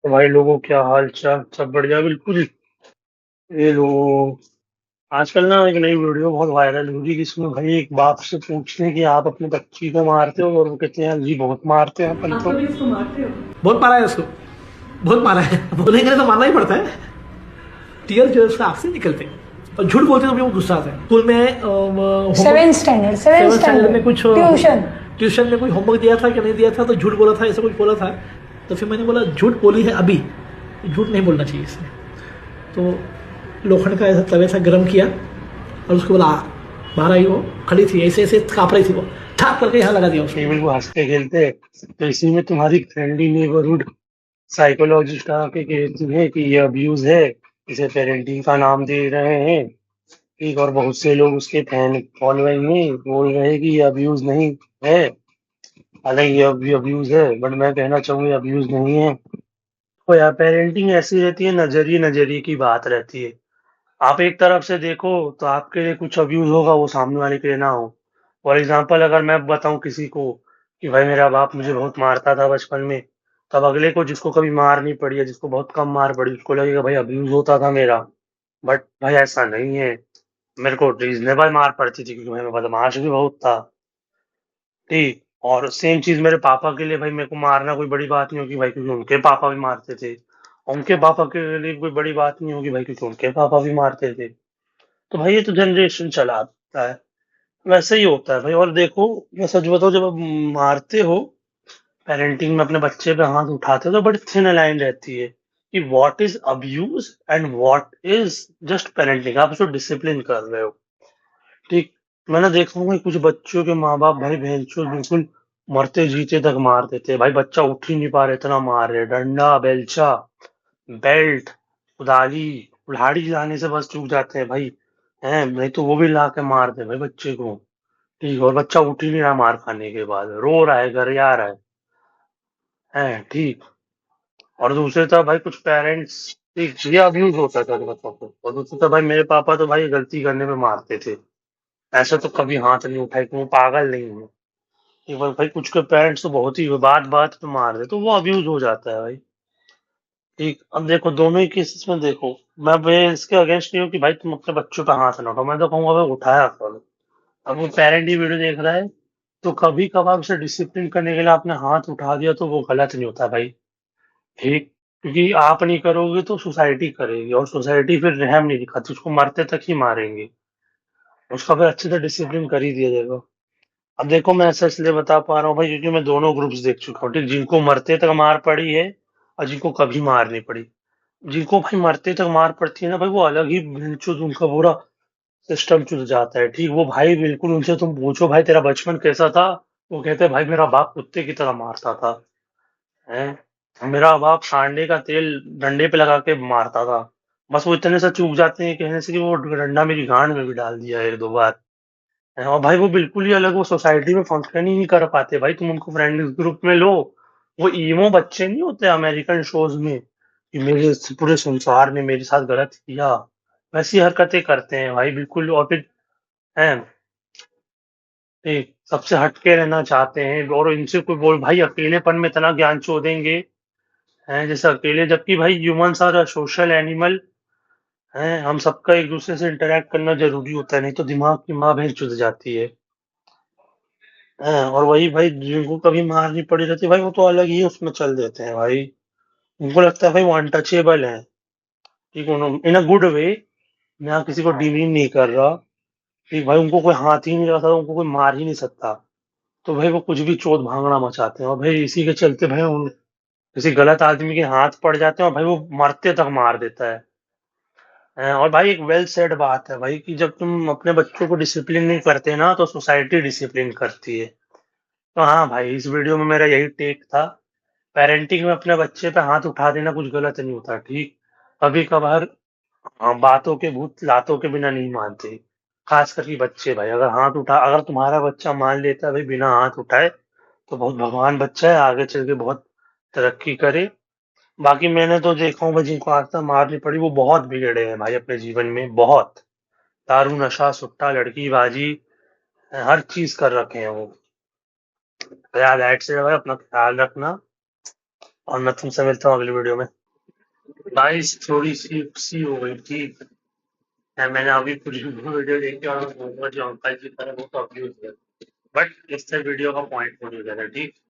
तो भाई लोगों क्या हाल चाल, सब बढ़िया बिल्कुल। ये लोग आजकल ना एक नई वीडियो बहुत वायरल हो रही है जिसमें भाई एक बाप से पूछते हैं कि आप अपनी बच्ची को मारते हो, और वो कहते हैं जी बहुत मारते हैं अपन आप तो। कभी उसको मारते हो? बहुत मारा है उसको। बहुत मारा है। बोलेंगे तो मारना ही पड़ता है। टीयर जो है उसका आंख से निकलते हैं। और झूठ बोलते तो भी वो गुस्सा आता है। स्कूल में seventh standard seventh seven standard में स्टैंडर्ड कुछ ट्यूशन। ट्यूशन में कोई होमवर्क दिया था कि नहीं दिया था, तो झूठ बोला था, ऐसा कुछ बोला था। तो फिर मैंने बोला झूठ बोली है अभी, झूठ नहीं बोलना चाहिए इसमें। तो लोखंड का ऐसा तवे सा गर्म किया और उसको बोला बाहर आई। वो खड़ी थी, ऐसे ऐसे काँप रही थी, वो ठाक करके यहाँ लगा दिया उसको। ये बिल्कुल हंसते खेलते, तो इसी में तुम्हारी फ्रेंडली नेबरहुड साइकोलॉजिस्ट आके कहती है कि ये अब्यूज है, इसे पेरेंटिंग का नाम दे रहे हैं। ठीक, और बहुत से लोग उसके फैन फॉलोइंग में बोल रहे हैं कि ये अब्यूज नहीं है। हालांकि ये भी अब्यूज है, बट मैं कहना चाहूंगा अब्यूज नहीं है। तो यार पेरेंटिंग ऐसी रहती है, नजरिए नजरिए की बात रहती है। आप एक तरफ से देखो तो आपके लिए कुछ अब्यूज होगा, वो सामने वाले के लिए ना हो। फॉर एग्जाम्पल, अगर मैं बताऊं किसी को कि भाई मेरा बाप मुझे बहुत मारता था बचपन में, तब अगले को जिसको कभी मार नहीं पड़ी या जिसको बहुत कम मार पड़ी उसको लगेगा भाई अब्यूज होता था मेरा। बट भाई ऐसा नहीं है। मेरे को रीजनेबल मार पड़ती थी क्योंकि भाई मैं बदमाश भी बहुत था। ठीक, और सेम चीज मेरे पापा के लिए भाई मेरे को मारना कोई बड़ी बात नहीं होगी भाई, क्योंकि उनके पापा भी मारते थे। उनके पापा के लिए कोई बड़ी बात नहीं होगी भाई, क्योंकि उनके पापा भी मारते थे। तो भाई ये तो जनरेशन चला आता है, वैसे ही होता है भाई। और देखो, मैं सच बताऊं, जब आप मारते हो, पेरेंटिंग में अपने बच्चे पे हाथ उठाते हो, तो बड़ी थिन लाइन रहती है कि what is abuse and what is just parenting. आप उसको डिसिप्लिन कर रहे हो। ठीक, मैंने देखा हूँ कि कुछ बच्चों के माँ बाप भाई भैंसचोद बिल्कुल मरते जीते तक मार देते हैं। भाई बच्चा उठ ही नहीं पा रहे, इतना मार रहे, डंडा बेलचा बेल्ट कुदाली कुल्हाड़ी लाने से बस चूक जाते हैं भाई। हैं, नहीं तो वो भी ला के मार दे भाई बच्चे को। ठीक, और बच्चा उठ ही नहीं रहा, मार खाने के बाद रो रहा है, गरिया रहा है ठीक। और दूसरी तरफ भाई कुछ पेरेंट्स, ठीक, ये अब्यूज होता था बच्चों को। और दूसरी तरफ भाई मेरे पापा तो भाई गलती करने पे मारते थे। ऐसे तो कभी हाथ नहीं उठाए कि वो पागल नहीं है। एक बार भाई कुछ के पेरेंट्स तो बहुत ही बात बात पे मार दे, तो वो अब्यूज हो जाता है भाई। ठीक, अब देखो दोनों ही केसेस में देखो, मैं इसके अगेंस्ट नहीं हूँ कि भाई तुम अपने बच्चों पे हाथ ना उठाओ। मैं तो कहूंगा भाई उठाया करो। अब वो पेरेंट ही वीडियो देख रहा है, तो कभी कभार उसे डिसिप्लिन करने के लिए आपने हाथ उठा दिया तो वो गलत नहीं होता भाई। ठीक, क्योंकि आप नहीं करोगे तो सोसाइटी करेगी, और सोसाइटी फिर रहम नहीं दिखाती, उसको मरते तक ही मारेंगे। उसका फिर अच्छे से डिसिप्लिन कर ही दिया जाएगा। अब देखो, मैं ऐसा इसलिए बता पा रहा हूँ भाई क्योंकि मैं दोनों ग्रुप्स देख चुका हूँ। ठीक, जिनको मरते तक मार पड़ी है और जिनको कभी मार नहीं पड़ी। जिनको भाई मरते तक मार पड़ती है ना भाई, वो अलग ही भिनचुद उनका पूरा सिस्टम चुद जाता है। ठीक, वो भाई बिल्कुल उनसे तुम पूछो भाई तेरा बचपन कैसा था, वो कहते हैं भाई मेरा बाप कुत्ते की तरह मारता था। हैं, मेरा बाप सांडे का तेल डंडे पे लगा के मारता था। बस वो इतने से चूक जाते हैं कहने से कि वो डंडा मेरी गांड में भी डाल दिया एक दो बार। हैं, और भाई वो बिल्कुल ही अलग, वो सोसाइटी में फंक्शन ही नहीं कर पाते भाई। तुम उनको फ्रेंड ग्रुप में लो, वो ईमो बच्चे नहीं होते अमेरिकन शोज में कि मेरे पूरे संसार ने मेरे साथ गलत किया, वैसी हरकतें करते हैं भाई बिल्कुल। और फिर हैं, ठीक, सबसे हटके रहना चाहते हैं, और इनसे कोई बोल भाई अकेलेपन में इतना ज्ञान चोदेंगे हैं जैसे अकेले, जबकि भाई ह्यूमंस आर सोशल एनिमल हैं। हम सबका एक दूसरे से इंटरेक्ट करना जरूरी होता है, नहीं तो दिमाग की माँ भैंस चुद जाती है। हैं, और वही भाई जिनको कभी मार नहीं पड़ी रहती भाई, वो तो अलग ही उसमें चल देते हैं भाई। उनको लगता है भाई वो अनटचेबल है। ठीक, इन अ गुड वे, मैं किसी को डिमीन नहीं कर रहा। ठीक भाई, उनको कोई हाथ ही नहीं लगा सकता, उनको कोई मार ही नहीं सकता। तो भाई वो कुछ भी चोट भांगड़ा मचाते हैं, और भाई इसी के चलते भाई उन किसी गलत आदमी के हाथ पड़ जाते हैं और भाई वो मरते तक मार देता है। और भाई एक वेल सेड बात है भाई कि जब तुम अपने बच्चों को डिसिप्लिन नहीं करते ना, तो सोसाइटी डिसिप्लिन करती है। तो हाँ भाई, इस वीडियो में मेरा यही टेक था। पेरेंटिंग में अपने बच्चे पे हाथ उठा देना कुछ गलत नहीं होता। ठीक, कभी कभार बातों के भूत लातों के बिना नहीं मानते। खास करके बच्चे भाई, अगर हाथ उठा, अगर तुम्हारा बच्चा मान लेता है भाई बिना हाथ उठाए, तो बहुत भगवान बच्चा है, आगे चल के बहुत तरक्की करे। बाकी मैंने तो देखा हूँ भाई जिनको आज तक मार नहीं पड़ी वो बहुत बिगड़े हैं भाई अपने जीवन में, बहुत। दारू नशा सुट्टा लड़कीबाजी, हर चीज कर रखे हैं वो। तो यार लाइट से भाई अपना ख्याल रखना, और मैं तुमसे मिलता हूँ अगली वीडियो में। गाइस थोड़ी सी हो गई ठीक है। मैंने अभी कुछ वीडियो देखी और वो जो अंकल की तरह वो तो अब्यूज है, बट इससे वीडियो का पॉइंट हो नहीं गया था ठीक।